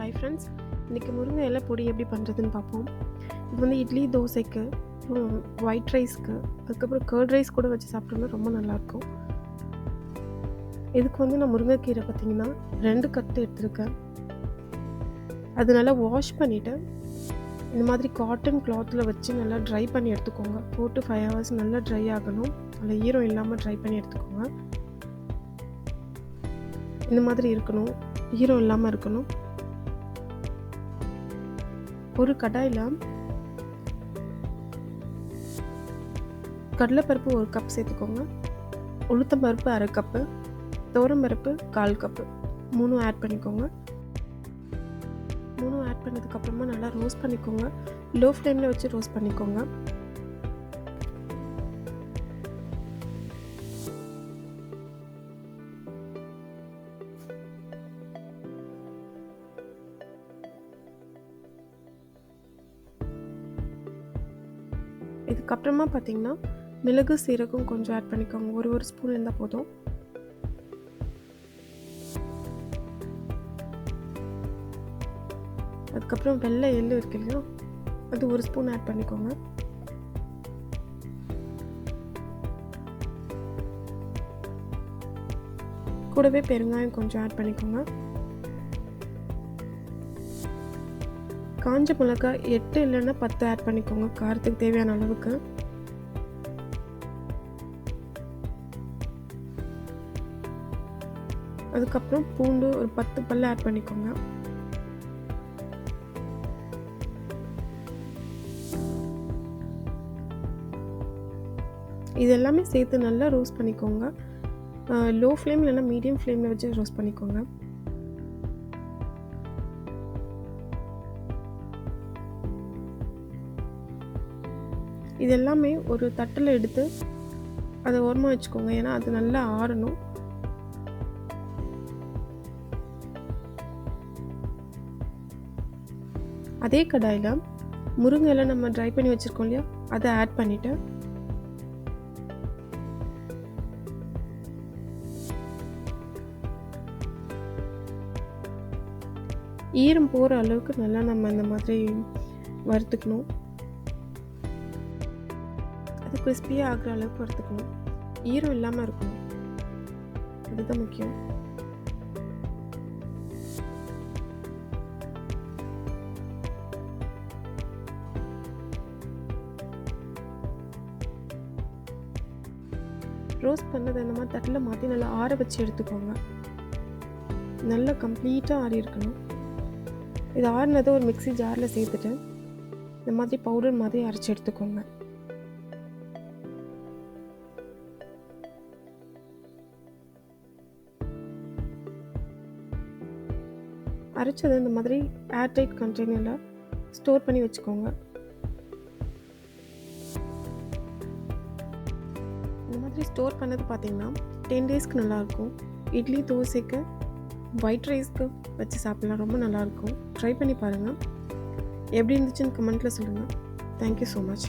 Hi friends, இன்றைக்கி முருங்கை இலை பொடி எப்படி பண்ணுறதுன்னு பார்ப்போம். இது வந்து இட்லி, தோசைக்கு, அப்புறம் ஒயிட் ரைஸ்க்கு, அதுக்கப்புறம் கர்ட் ரைஸ் கூட வச்சு சாப்பிட்டோம்னா ரொம்ப நல்லாயிருக்கும். இதுக்கு வந்து நான் முருங்கைக்கீரை பார்த்திங்கன்னா 2 கட்டு எடுத்துருக்கேன். அது நல்லா வாஷ் பண்ணிவிட்டு இந்த மாதிரி காட்டன் கிளாத்தில் வச்சு நல்லா ட்ரை பண்ணி எடுத்துக்கோங்க. 4 to 5 hours நல்லா ட்ரை ஆகணும். அதில் ஈரம் இல்லாமல் ட்ரை பண்ணி எடுத்துக்கோங்க. இந்த மாதிரி இருக்கணும், ஈரம் இல்லாமல் இருக்கணும். ஒரு கடாயில் கடலைப்பருப்பு 1 கப் சேர்த்துக்கோங்க. உளுத்தம்பருப்பு 1/2 கப்பு, துவரம்பருப்பு 1/4 கப்பு, 3 ஆட் பண்ணிக்கோங்க. 3 ஆட் பண்ணதுக்கப்புறமா நல்லா ரோஸ்ட் பண்ணிக்கோங்க. லோ ஃப்ளேமில் வச்சு ரோஸ்ட் பண்ணிக்கோங்க. இதுக்கப்புறமா பார்த்திங்கன்னா மிளகு, சீரகம் கொஞ்சம் ஆட் பண்ணிக்கோங்க. ஒரு ஸ்பூன் இருந்தால் போதும். அதுக்கப்புறம் வெள்ளை எள்ளு இருக்கு இல்லையா, அது 1 ஸ்பூன் ஆட் பண்ணிக்கோங்க. கூடவே பெருங்காயம் கொஞ்சம் ஆட் பண்ணிக்கோங்க. காஞ்ச மிளகாய் 8 இல்லைன்னா 10 ஆட் பண்ணிக்கோங்க, காரத்துக்கு தேவையான அளவுக்கு. அதுக்கப்புறம் பூண்டு ஒரு 10 பல் ஆட் பண்ணிக்கோங்க. இது எல்லாமே சேர்த்து நல்லா ரோஸ்ட் பண்ணிக்கோங்க. லோ ஃப்ளேம் இல்லைன்னா மீடியம் ஃப்ளேமில் வச்சு ரோஸ்ட் பண்ணிக்கோங்க. இது எல்லாமே ஒரு தட்டில் எடுத்து அதை ஓரமாக வச்சுக்கோங்க, ஏன்னா அது நல்லா ஆறணும். அதே கடாயில் முருங்கை இலை நம்ம ட்ரை பண்ணி வச்சுருக்கோம் இல்லையா, அதை ஆட் பண்ணிவிட்டு ஈரம் போகிற அளவுக்கு நல்லா நம்ம இந்த மாதிரி வறுத்துக்கணும். அது கிறிஸ்பியாக ஆகிற அளவுக்கு வறுத்துக்கணும். ஈரம் இல்லாமல் இருக்கணும், அதுதான் முக்கியம். ரோஸ்ட் பண்ணதை இந்த மாதிரி தட்டில் மாற்றி நல்லா ஆற வச்சு எடுத்துக்கோங்க. நல்லா கம்ப்ளீட்டாக ஆறி இருக்கணும். இது ஆறினதை ஒரு மிக்ஸி ஜாரில் சேர்த்துட்டு இந்த மாதிரி பவுடர் மாதிரி அரைச்சி எடுத்துக்கோங்க. அரைச்சதை இந்த மாதிரி ஏர்டைட் கண்டெய்னரில் ஸ்டோர் பண்ணி வச்சுக்கோங்க. இந்த மாதிரி ஸ்டோர் பண்ணது பார்த்திங்கன்னா 10 டேஸ்க்கு நல்லாயிருக்கும். இட்லி, தோசைக்கு, ஒயிட் ரைஸ்க்கு வச்சு சாப்பிட்லாம், ரொம்ப நல்லாயிருக்கும். ட்ரை பண்ணி பாருங்கள். எப்படி இருந்துச்சுன்னு கமெண்ட்டில் சொல்லுங்கள். Thank you so much.